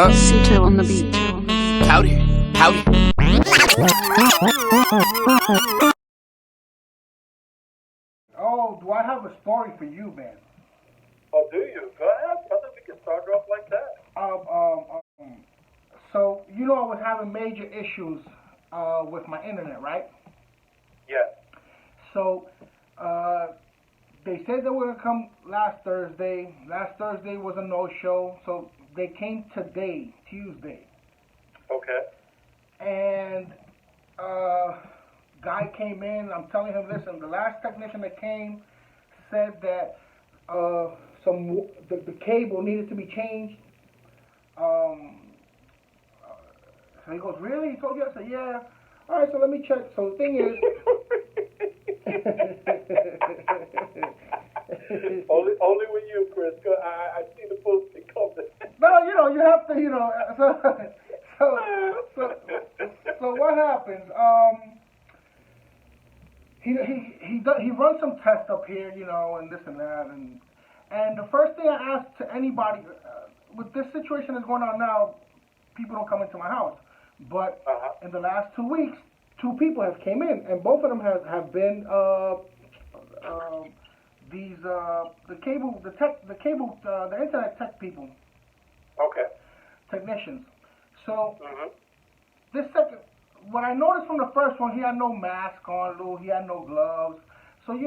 Sutil on the beat. Howdy, howdy. Oh, do I have a story for you, man? Oh, do you? Go ahead. I think we can start off like that. So, you know I was having major issues with my internet, right? Yes. So, they said they were going to come last Thursday. Last Thursday was a no-show, so they came today, Tuesday. Okay. And, guy came in, I'm telling him, listen, the last technician that came said that the cable needed to be changed. So he goes, really? He told you? I said, yeah. All right, so let me check. So the thing is... only with you, Chris. I see the posting coming. No, you have to, so what happens? He runs some tests up here, and this and that, and the first thing I ask to anybody with this situation that's going on now, people don't come into my house, but in the last 2 weeks, 2 people have came in, and both of them have been the internet tech people. Okay. Technicians. So this second, what I noticed from the first one, he had no mask on, he had no gloves. So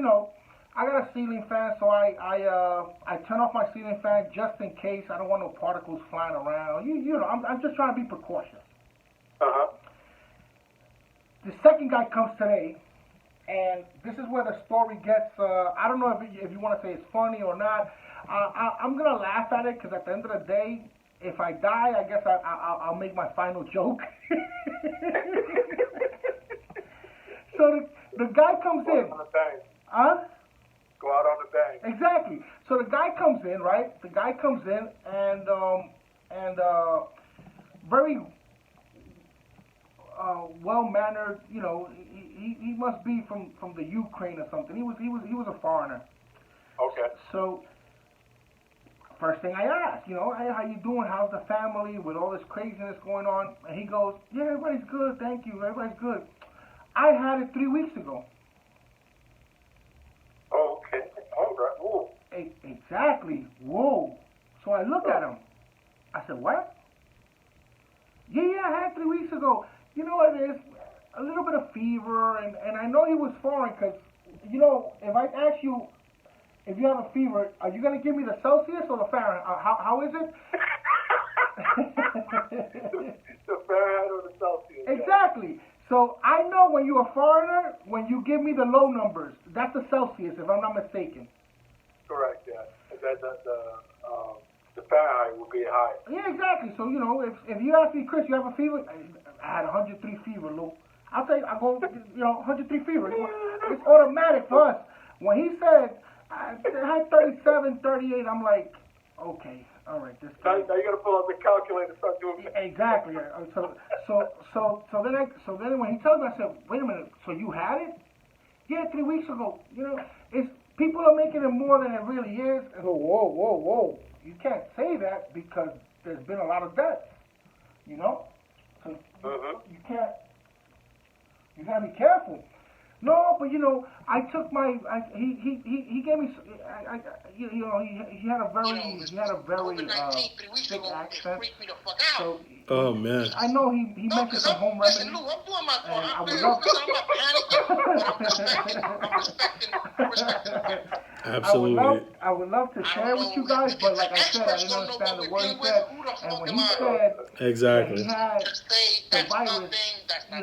I got a ceiling fan, so I turn off my ceiling fan just in case. I don't want no particles flying around. I'm just trying to be precautious. The second guy comes today, and this is where the story gets. I don't know if you want to say it's funny or not. I'm gonna laugh at it because at the end of the day, if I die, I guess I'll make my final joke. So the guy comes in. On the bang. Huh? Go out on the bang. Exactly. So the guy comes in, right? The guy comes in and very well-mannered. He must be from the Ukraine or something. He was a foreigner. Okay. So first thing I asked, hey, how you doing? How's the family with all this craziness going on? And he goes, yeah, everybody's good, thank you, everybody's good. I had it 3 weeks ago. Oh, okay. All right. Whoa. Exactly. Whoa. So I look at him. I said, what? Yeah, I had it 3 weeks ago. You know what it is? A little bit of fever, and I know he was foreign because, if I ask you if you have a fever, are you going to give me the Celsius or the Fahrenheit? How is it? The Fahrenheit or the Celsius. Exactly. So I know when you're a foreigner, when you give me the low numbers, that's the Celsius, if I'm not mistaken. Correct, yeah. The Fahrenheit will be high. Yeah, exactly. So, if you ask me, Chris, you have a fever? I had 103 fever, Lou. I'll tell you, I go, 103 fever. It's automatic for us. When he said, I had 37, 38, I'm like, okay, all right. This now you got to pull out the calculator and start doing it. Exactly. So then when he tells me, I said, wait a minute, so you had it? Yeah, 3 weeks ago. It's people are making it more than it really is. I go, whoa. You can't say that because there's been a lot of deaths. So you can't. You gotta be careful. No, but I took my. He gave me. He had a very thick accent. So oh man. I know he mentioned some home remedies. Listen, Lou, I'm doing my part. I would I'm love. not panicking. I'm respecting. Absolutely. I would love to share with you guys, but like I said, I didn't understand the word he said. And when he said exactly. he had the virus, the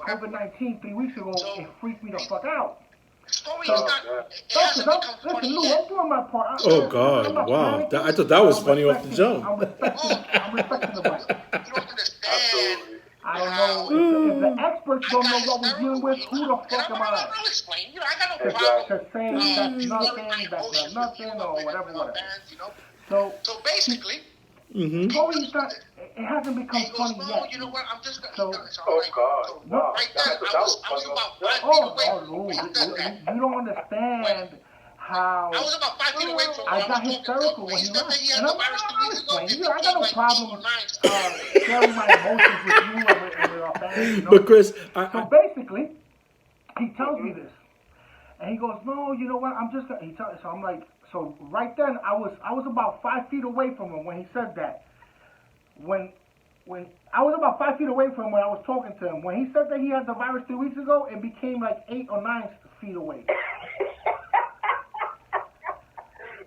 COVID-19 3 weeks ago, it freaked me the fuck out. Listen, Lou, I'm doing my part. Oh God! Wow! I thought that was funny off the jump. I'm respecting the mic. You don't understand. I don't know if the experts don't know what we're dealing with. Who the fuck am I? I'll explain. I got no problem. To say that's nothing, or whatever. So basically, Chloe's not. It hasn't become funny yet. You know what? I'm just gonna. So, oh God! Wow. Right there, I was about 5 feet away. Lou, you don't understand how I was about 5 feet away from him. I got hysterical when he left. And I'm explaining, you know, I got no problem sharing my emotions with you and with our fans. You know? But Chris, So basically, he tells me this, and he goes, "No, you know what? I'm just gonna." So I'm like, so right then I was about 5 feet away from him when he said that. When I was about 5 feet away from him when I was talking to him. When he said that he had the virus 3 weeks ago, it became like 8 or 9 feet away.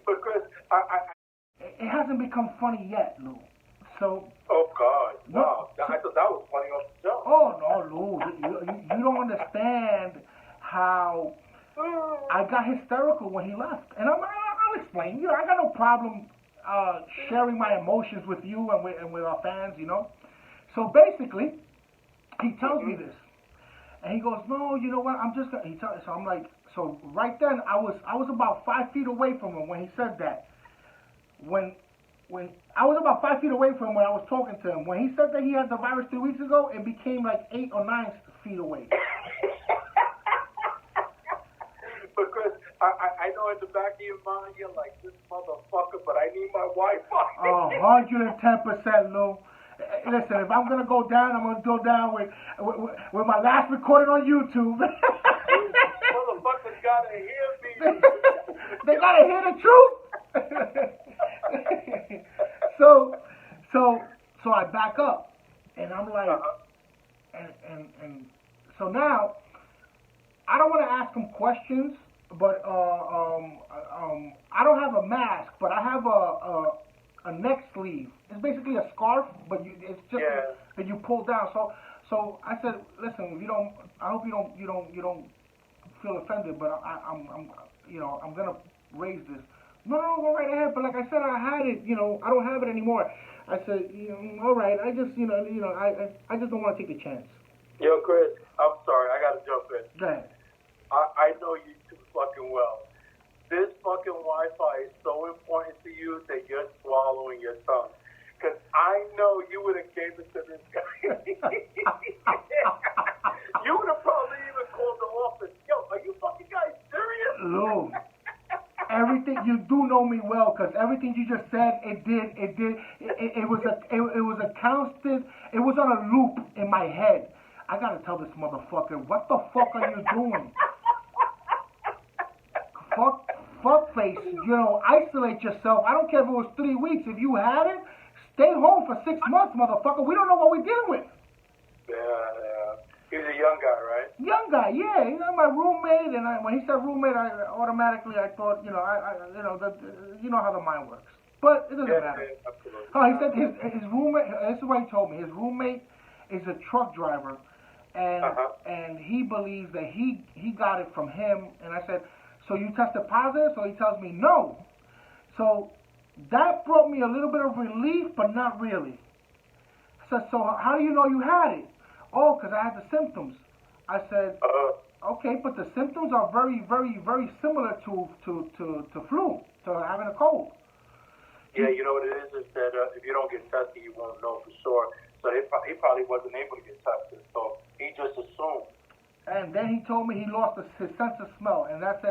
But Chris, It hasn't become funny yet, Lou. So. Oh God! Wow, No, I thought that was funny off the jump. Oh no, Lou, you don't understand how I got hysterical when he left, and I'll explain. You know, I got no problem sharing my emotions with you and with our fans. You know, so basically, he tells me this, and he goes, "No, you know what? I'm just gonna." So I'm like, so right then I was about 5 feet away from him when he said that. When I was about 5 feet away from him when I was talking to him. When he said that he had the virus 3 weeks ago, it became like 8 or 9 feet away. But Chris, I know in the back of your mind you're like, this motherfucker, but I need my Wi-Fi. 110%, Lou. Listen, if I'm gonna go down, I'm gonna go down with my last recording on YouTube. Motherfuckers gotta hear me. They gotta hear the truth. So I back up, and I'm like, and so now I don't want to ask him questions, but I don't have a mask, but I have a neck sleeve. It's basically a scarf, but it's just that you pull down. So I said, listen, I hope you don't feel offended, but I'm gonna raise this. No, go right ahead. But like I said, I had it. You know, I don't have it anymore. I said, all right. I just, I just don't want to take the chance. Yo, Chris, I'm sorry. I gotta jump in. Go ahead. I know you too fucking well. This fucking Wi-Fi is so important to you that you're swallowing your tongue. Because I know you would have gave it to this guy. You would have probably even called the office. Yo, are you fucking guys serious? Lou. Everything you do know me well, because everything you just said, it was a constant. It was on a loop in my head. I gotta tell this motherfucker, what the fuck are you doing? Fuck face. Isolate yourself. I don't care if it was 3 weeks. If you had it, stay home for 6 months, motherfucker. We don't know what we're dealing with. Yeah. He's a young guy, right? Young guy, yeah. My roommate, and when he said roommate, I automatically thought, you know how the mind works. But it doesn't matter. Yeah, absolutely. Oh, he said his roommate. This is what he told me. His roommate is a truck driver, and he believes that he got it from him. And I said, so you tested positive? So he tells me no. So that brought me a little bit of relief, but not really. I said, so how do you know you had it? Oh, because I had the symptoms. I said, okay, but the symptoms are very, very, very similar to flu, to having a cold. Yeah, you know what it is that if you don't get tested, you won't know for sure. So he probably wasn't able to get tested, so he just assumed. And then he told me he lost his sense of smell, and that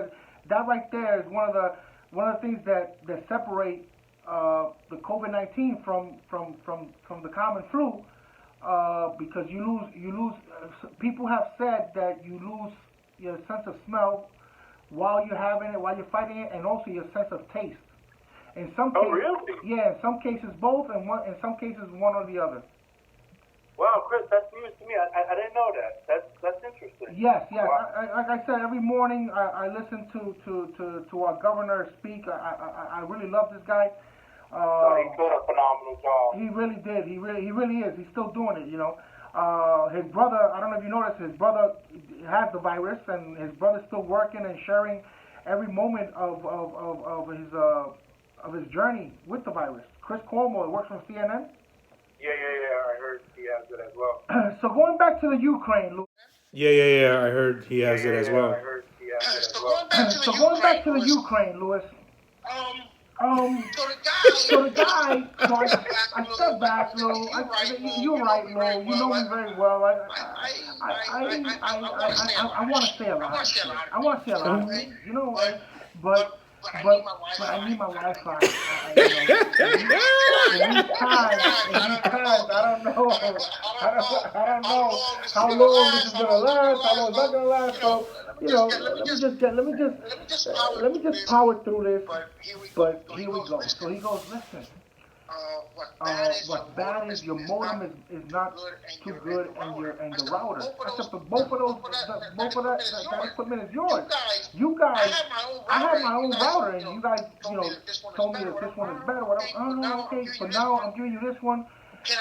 right there is one of the things that separate the COVID-19 from the common flu. Because you lose. People have said that you lose your sense of smell while you're having it, while you're fighting it, and also your sense of taste. In some cases, really? Yeah, in some cases both, and in some cases one or the other. Wow, Chris, that's news to me. I didn't know that. That's interesting. Yes. Wow. Like I said, every morning I listen to our governor speak. I really love this guy. He did a phenomenal job. He really did. He really is. He's still doing it, His brother, I don't know if you noticed, his brother has the virus, and his brother's still working and sharing every moment of his journey with the virus. Chris Cuomo works from CNN. Yeah. I heard he has it as well. So going back to the Ukraine, Lou. Yeah. I heard he has it as well. I heard he has it as So well. going back to the Ukraine, Louis. So the guy. So I stepped back, Lou. You're right, Lou. You know me very well. I want to say a lot. I want to say a lot. but I need my Wi-Fi. In these times, I don't know. I don't know how long this is gonna last. How long it's not gonna last. So let me just power through this. But here we go. So he goes, listen. What's bad is your modem is not too good, and the router. I said, but both of that equipment is yours. You guys, I have my own router, and you guys, told me that this one is better. Oh, okay. So now I'm giving you this one. Can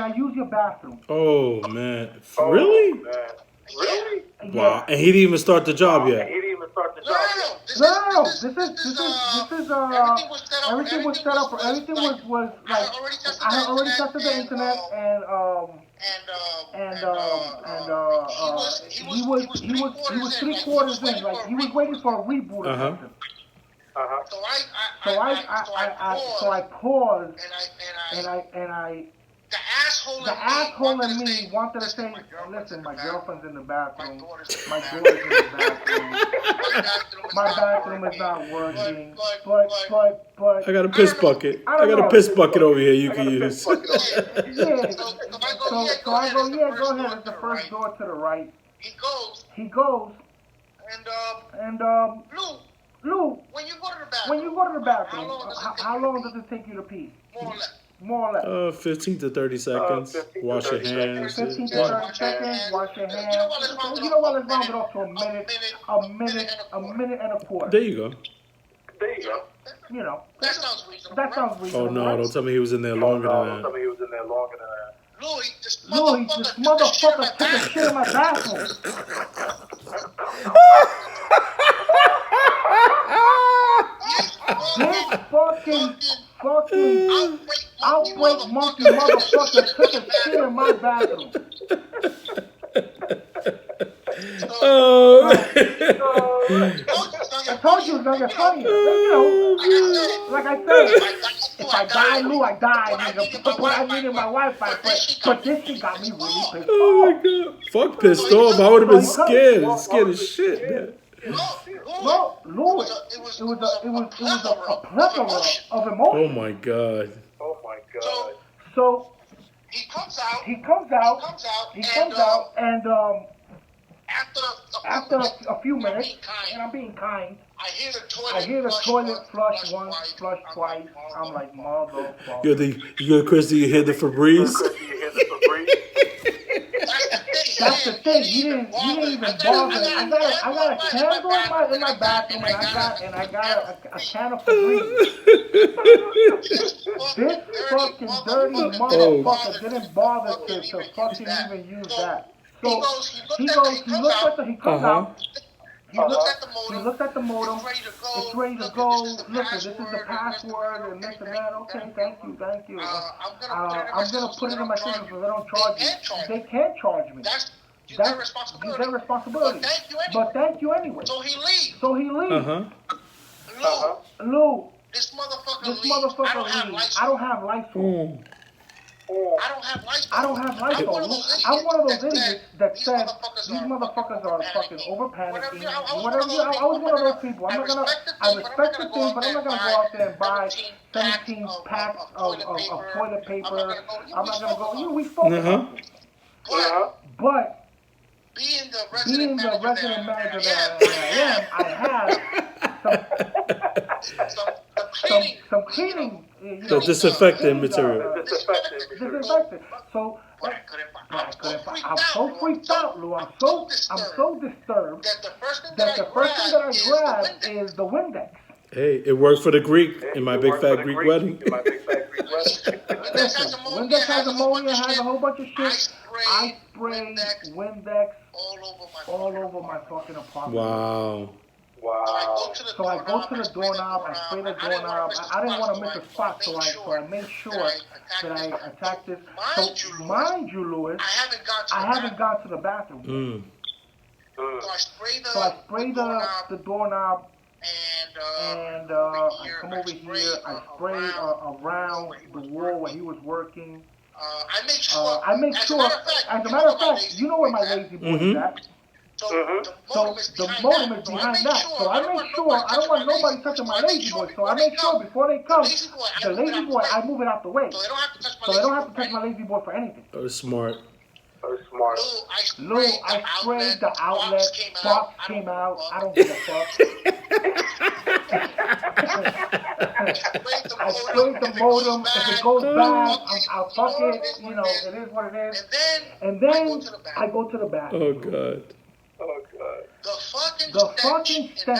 I use your bathroom? Oh man, really? Really? Wow, and he didn't even start the job yet. No. This is everything was set up. Everything was like I had already tested the internet, and he was 3/4 in. Like he was waiting for a reboot or something. So I paused, and I. The asshole in me wanted to say, listen, my girlfriend's in the bathroom. My daughter's in the bathroom. My bathroom is not working. But. I got a piss bucket. I got a piss bucket over here you can use. Yeah. So I go, yeah, go ahead. It's the first door to the right. He goes. And Lou, when you go to the bathroom, how long does it take you to pee? More or less. 15 to 30 seconds. Wash your hands. 15 to 30 seconds. Wash your hands. You know what? Let's round it off to a minute and a quarter. There you go. That sounds reasonable. Oh no! Right? Don't tell me he was in there longer than that. Louis, this motherfucker took a shit in my bathroom. This fucking outbreak monkey motherfucker took a shit in my bathroom. Oh. I told you it was gonna get funny. Like I said, if I die, Lou, I die, nigga. But I needed my Wi-Fi, but this shit got me really pissed off. Oh my god! Fuck pissed off. I would have been scared. Scared as shit, man. No, Louis, it was a plethora of emotions. Oh my god. So he comes out, and after a few minutes, and I'm being kind, I hear the toilet flush once, flush twice. I'm like, motherfucker. You go, Christy, you hear the Febreze? That's the thing. He didn't even bother. I got a candle in my bathroom, and I got a can of Febreze. This fucking dirty motherfucker didn't bother to fucking even use that. So he comes out. He looks at the modem. It's ready to go. Listen, this is the password and this and that. Okay, thank you. I'm gonna put it in my system so they don't charge me. They can't charge me. That's their responsibility. But thank you anyway. So he leaves. Lou, this motherfucker leaves. I don't have lights on. I don't have lights on. I'm one of those idiots that said these motherfuckers are fucking over panicking. Whatever. I was one of those people. I respect the thing, but I'm not gonna go out there and buy 17 packs of toilet paper. I'm not gonna go. We spoke about it. But being the resident manager that I am, I have some cleaning. The disinfectant material. Disinfectant. So, but I couldn't. I'm so freaked out, Lou. I'm so disturbed that the first thing that I grab is the Windex. Hey, it worked for the Greek in my big fat Greek wedding. Listen, Windex has ammonia, has a whole bunch of shit. I sprayed Windex all over my fucking apartment. Wow. So I go to the doorknob, I spray the doorknob. I didn't want to miss a spot, so I made sure that I attacked this. So mind you, Louis, I haven't got to the bathroom yet. So I spray the doorknob, and I come over here, I spray around the wall where he was working. I make sure, as a matter of fact, you know where my lazy boy is at. So So the modem is behind that. So I make sure I don't want nobody touching my lazy boy. So I make sure before they come, the lazy boy, I move it out the way. So they don't have to touch So they don't have to touch my lazy boy for anything. Oh, smart. Oh, smart. Lou, I sprayed the outlet. Box came out. I don't give a fuck. I sprayed the modem. If it goes bad, I'll fuck it. You know, it is what it is. And then I go to the bathroom. Oh God. Oh, God. The fucking stench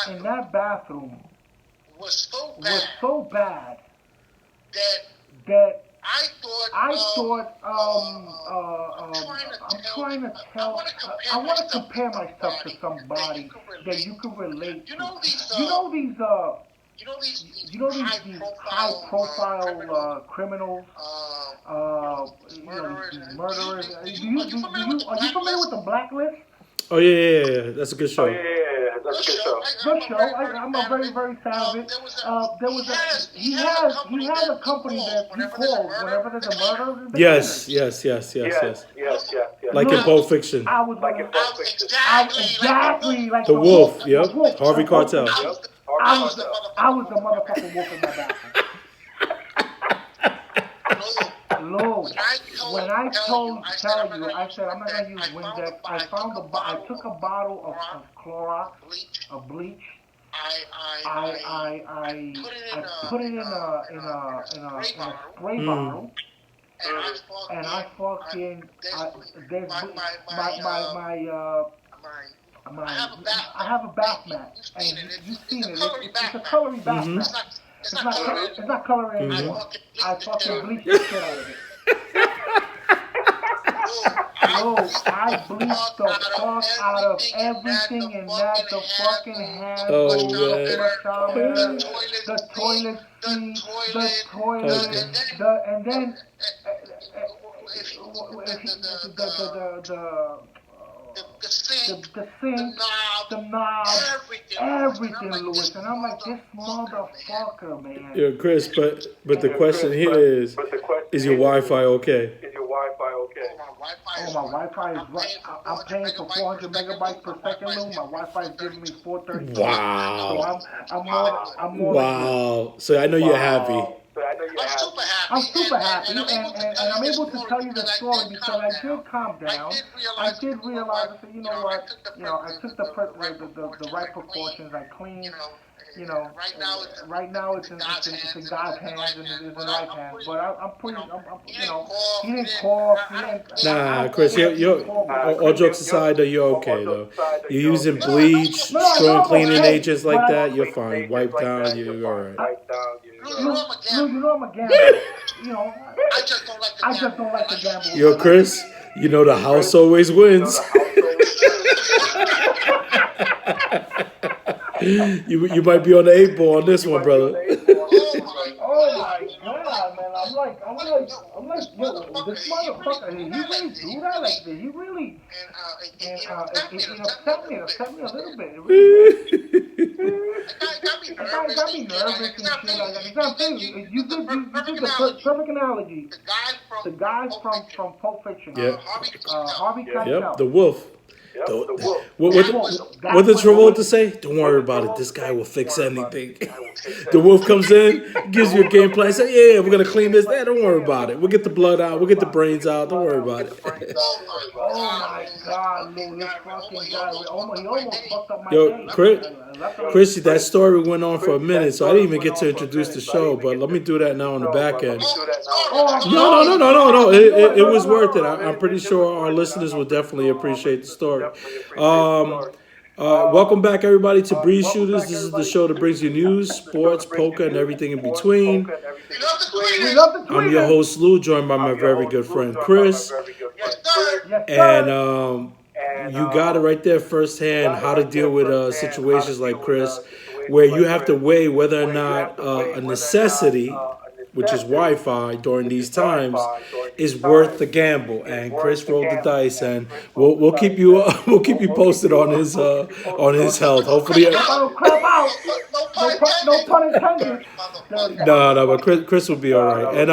in that bathroom was so bad that that I thought, I'm trying to tell, I want to compare myself to somebody that you can relate to. You know these high profile criminals, these murderers. Are you familiar with the Blacklist? Oh yeah. That's a good show. Oh, yeah. That's a good show. Good show. I'm a very, very fan of it. He has a company that he calls whenever there's a murder. Yes. Like in Pulp Fiction. I was Like in Pulp Fiction. exactly like The Wolf. The Yep. Wolf. Harvey Keitel. I was the motherfucking wolf in my bathroom. Lou, when I tell you, I said I'm not gonna use Windex. I took a bottle of Clorox, of bleach. I put it in a spray bottle, and I fucking I have a bath mat, and you've seen it. It's a coloring bath mat. It's not coloring anymore. I fucking bleached the shit out of it. Yo, I bleached the fuck out of everything in that. The fucking hand, the toilet seat, the toilet, and then the sink, the knob, everything, Louis. And I'm like, this motherfucker, man. Yeah, Chris, but the question here is your Wi-Fi okay? Is your Wi-Fi okay? Oh, my Wi-Fi is right. I'm paying for 400 megabytes per second, Lou. My Wi-Fi is giving me 430. Wow. So I'm more Wow. So I know you're happy. I'm super happy, and I'm able to tell you the story because I did calm down. I did realize, I said, you know what, I took the right precautions. I cleaned, right now it's in God's hands and it's in Life's hands. But I'm pretty, he didn't cough. Nah, Chris, all jokes aside, though, you're okay, though. You're using bleach, strong cleaning agents like that, you're fine. Wipe down, you're all right. You know I'm a gambler. I just don't like to gamble. Yo, Chris, you know the house always wins. You might be on the 8 ball on this one, brother. Oh my God, man! I'm like, yo, this motherfucker, did he really do that? Like, did he really? And it upset me a little bit. It really got me nervous and shit like that. Because I'm telling you, you did the perfect analogy. The guy from Pulp Fiction, Harvey Keitel. Yep, the wolf. What did Travolta say? Don't worry about it. This guy will fix anything. The wolf comes in, gives you a game plan. Say, yeah, we're gonna clean this. Don't worry about it. We'll get the blood out. We'll get the brains out. Don't worry about it. Oh my God, Lou, this fucking guy. He almost fucked up my Yo, day. Chris, that story went on for a minute, so I didn't even get to introduce the show. But let me do that now on the back end. No. It was worth it. I'm pretty sure our listeners will definitely appreciate the story. Welcome back, everybody, to Breeze Shooters. This is the show that brings you news, sports, poker, and everything in between. I'm your host, Lou, joined by my very good friend, Chris. And you got it right there firsthand, how to deal with situations like Chris, where you have to weigh whether or not a necessity, which is Wi-Fi during these times, is worth the gamble. And Chris rolled the dice, and we'll keep you we'll keep you posted on his health. Hopefully, Don't crap out. No pun intended. no, but Chris will be all right.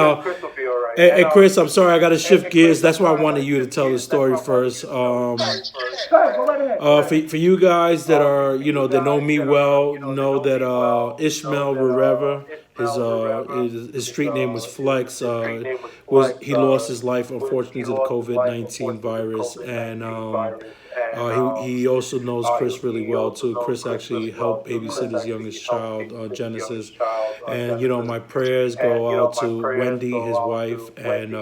And Chris, I'm sorry, I got to shift gears. That's why I wanted you to tell the story first. Go right ahead. For you guys that are, that know me well, know that Ismail Rivera, his street name was Flex. He lost his life unfortunately to the COVID-19 virus, and he also knows Chris really well too. Chris actually helped babysit his youngest child, Genesis, and my prayers go out to Wendy, his wife, and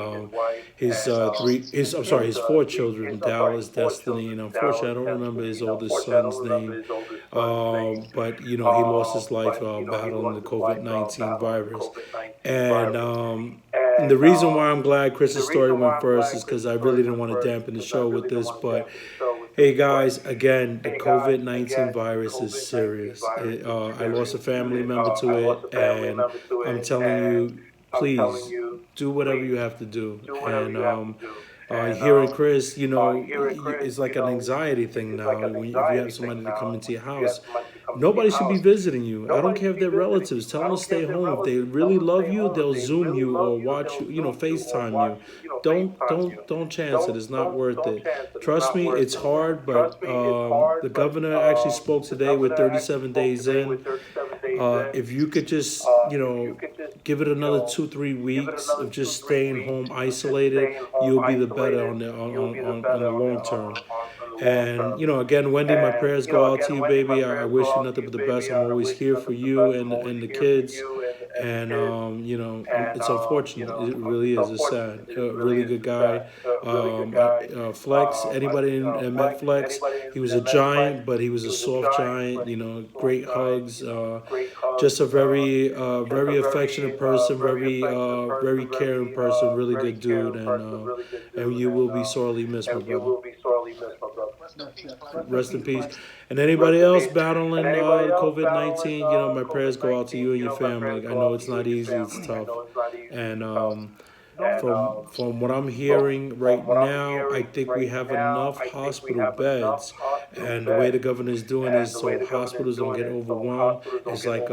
his 4 children, Dallas, Destiny, and unfortunately I don't remember his oldest son's name, but he lost his life battling the COVID-19 virus, and the reason why I'm glad Chris's story went first is because I really didn't want to dampen the show with this, but hey guys, again, the COVID-19 virus is serious. I lost a family member to it, and I'm telling you, please do whatever you have to do. And hearing Chris, it's like an anxiety thing now. If you have somebody to come into your house, nobody should be visiting you. I don't care if they're relatives. Tell them to stay home. If they really love you, they'll Zoom you or watch you, FaceTime you. Don't chance it. It's not worth it. Trust me, it's hard, but the governor actually spoke today with 37 days in. If you could just, give it another 2-3 weeks of just staying home isolated, you'll be the better on the long term. And, again, Wendy, my prayers go out to you, baby. I wish you nothing but the best. I'm always here for you and the kids. And, it's unfortunate. It really is. It's sad. A really good guy. Flex, anybody that met Flex, he was a giant, but he was a soft giant, great hugs. Just a very, very affectionate person, very caring person, really good dude. And you will be sorely missed, my brother. Rest in peace. And anybody else battling COVID-19, my prayers go out to you and your family. I know it's not easy, it's tough. And from what I'm hearing right now, I think we have enough hospital beds. And the way the governor is doing is so hospitals don't get overwhelmed. It's like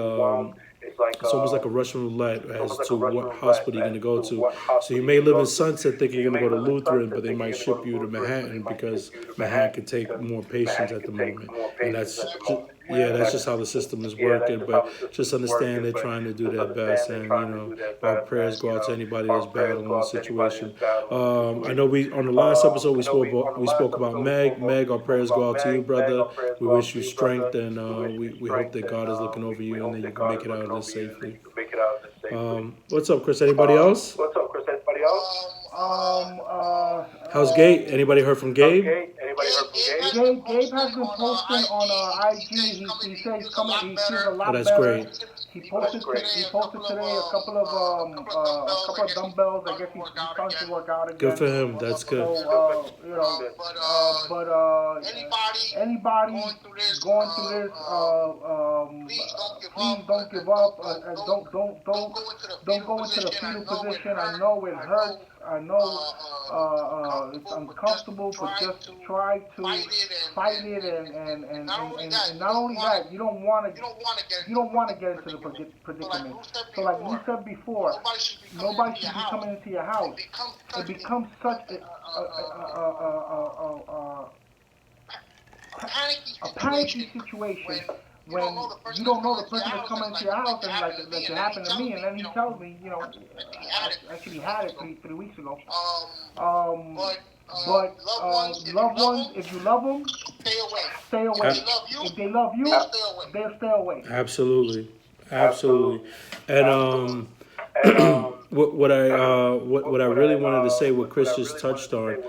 it's almost like a Russian roulette as to what hospital you're going to go to. So you may live in Sunset thinking you're going to go to Lutheran, but they might ship you to Manhattan because Manhattan can take more patients at the moment. And that's just how the system is working. But just understand they're trying to do their best. And, our prayers go out to anybody that's battling the situation. I know on the last episode we spoke about Meg. Meg, our prayers go out to you, brother. We wish you strength, and we hope that God is looking over you and that you can make it out of this safely. What's up, Chris? Anybody else? How's Gabe? Anybody heard from Gabe? Gabe has been posting on IG. He says he's coming. He feels a lot better. That's great. He posted today a couple of dumbbells. I guess he's starting to work out again. Good for him. That's good. So, anybody going through this, please don't give up. Don't go into the fetal position. I know it hurts. I know it's uncomfortable, but just try to fight it and not only that, you don't want to get into the predicament. So like we said before, nobody should be coming into your house. It becomes such a panicky situation when you don't know the person that's coming into your house, and like it happened to me, and then he tells me, actually he had it three weeks ago. But loved ones, if you love them, stay away. If they love you, they'll stay away. Absolutely. And what I really wanted to say, what Chris just touched on,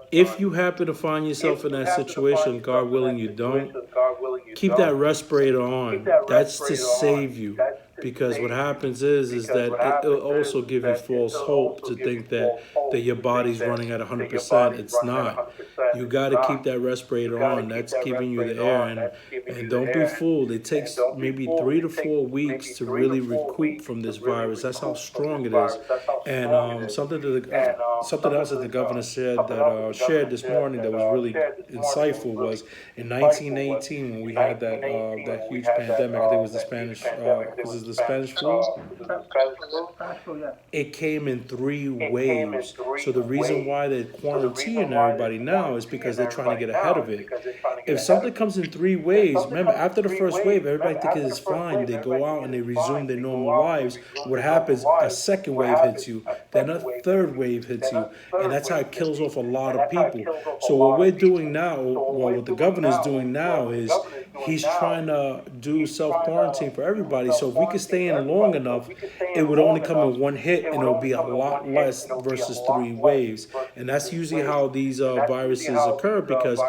if you happen to find yourself in that situation, God willing you don't, keep that respirator on. That's to save you. because what happens is that it'll also give you false hope to think that your body's running at 100%. It's not. You got to keep that respirator on. That's keeping you the air, and don't be fooled. It takes maybe 3 to 4 weeks to really recoup from this virus. That's how strong it is. And something else that the governor said that shared this morning that was really insightful was in 1918 when we had that huge pandemic. I think it was the Spanish. Was it the Spanish flu? It came in 3 waves. So the reason why they're quarantining everybody now is because they're trying to get ahead of it. If something comes in 3 waves, remember after the first wave, everybody thinks it's fine. They go out and they resume their normal lives. What happens? A second wave hits you, then a third wave hits you, and that's how it kills off a lot of people. So what we're doing now, well, what the governor's doing now is he's trying to do self-quarantine for everybody. So if we could stay in long enough, it would only come in 1 hit, and it'll be a lot less versus 3 waves. And that's usually how these viruses occur, because,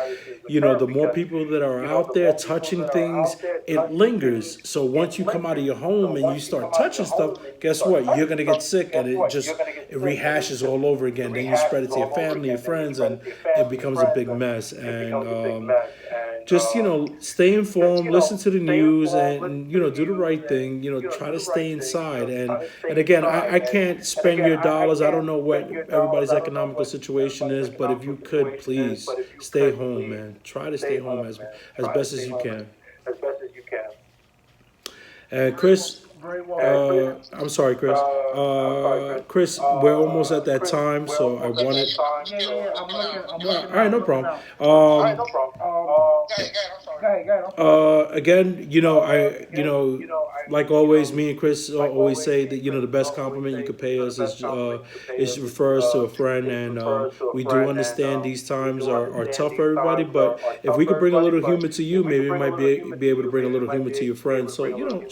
you know, the more people that are out there touching things, it lingers. So once you come out of your home and you start touching stuff, guess what? You're going to get sick, and it rehashes all over again. Then you spread it to your family, your friends, and it becomes a big mess. And just, you know, stay informed, listen to the news, and, you know, do the right thing. You know, try to stay inside. And again, I can't spend your dollars. I don't know what everybody's economical situation is, but if you could, please stay home, man. Try to stay home as best as you can. And Chris, I'm sorry, Chris. Chris, we're almost at that time, so I wanted. All right, no problem. Again, you know, like always, me and Chris always say that, you know, the best compliment you could pay us is refer us to a friend, and we do understand these times are tough for everybody, but if we could bring a little humor to you, maybe we might be able to bring a little humor to your friends. So, you know,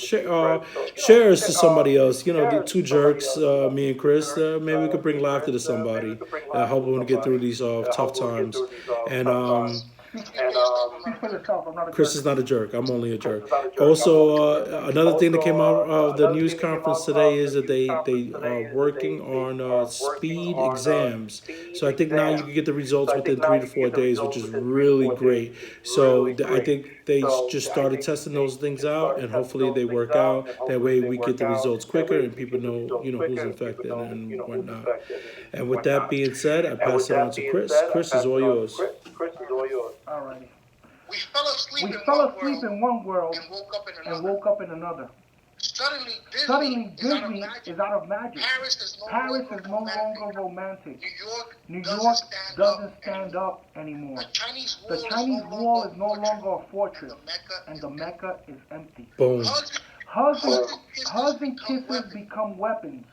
share us to somebody else. You know, the 2 jerks, me and Chris, maybe we could bring laughter to somebody, help them to get through these tough times. And Chris is not a jerk. I'm only a jerk. Also, another thing that came out of the news conference today is that they are working on speed exams. So I think now you can get the results within 3 to 4 days, which is really great. So I think they just started testing those things out, and hopefully they work out. That way we get the results quicker, and people know, you know, who's infected and whatnot. And with that being said, I pass it on to Chris. Chris is all yours. Alrighty. We fell asleep in one world and woke up in another. Suddenly Disney is out of magic. Paris is no longer romantic. New York doesn't stand up anymore. The Chinese wall is no longer a fortress, and the Mecca is empty. Boom. Hugs and kisses become weapons,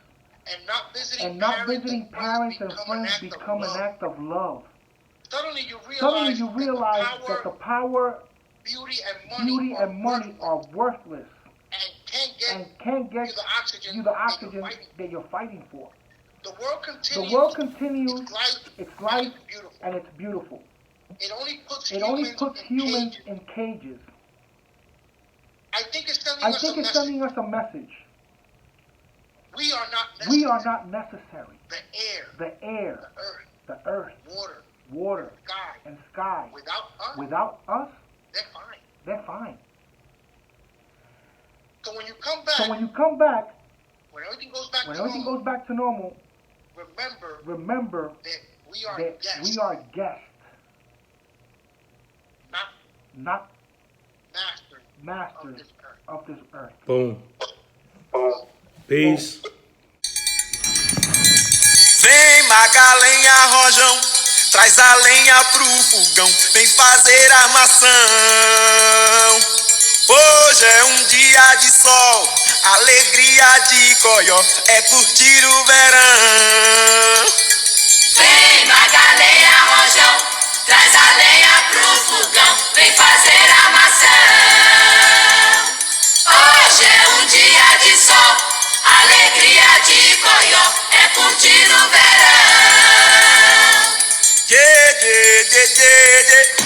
and not visiting parents and friends become an act of love. Suddenly you realize that the power, beauty and money are worthless and can't get you the oxygen that you're fighting for. The world The world continues its life, beautiful. and it's beautiful. It only puts humans in cages. I think it's sending us a message. We are not necessary. The air, the earth, water, and sky. Without us, they're fine. So when you come back, when everything goes back to normal, remember that we are guests, not masters of this earth. Boom. Peace. Vem magalenha rojão, traz a lenha pro fogão, vem fazer armação. Hoje é dia de sol, alegria de coió, é curtir o verão. Vem magalenha rojão, traz a lenha pro fogão, vem fazer armação. Hoje é dia de sol, alegria de coió, é curtir o verão. Yeah, yeah, yeah, yeah, yeah.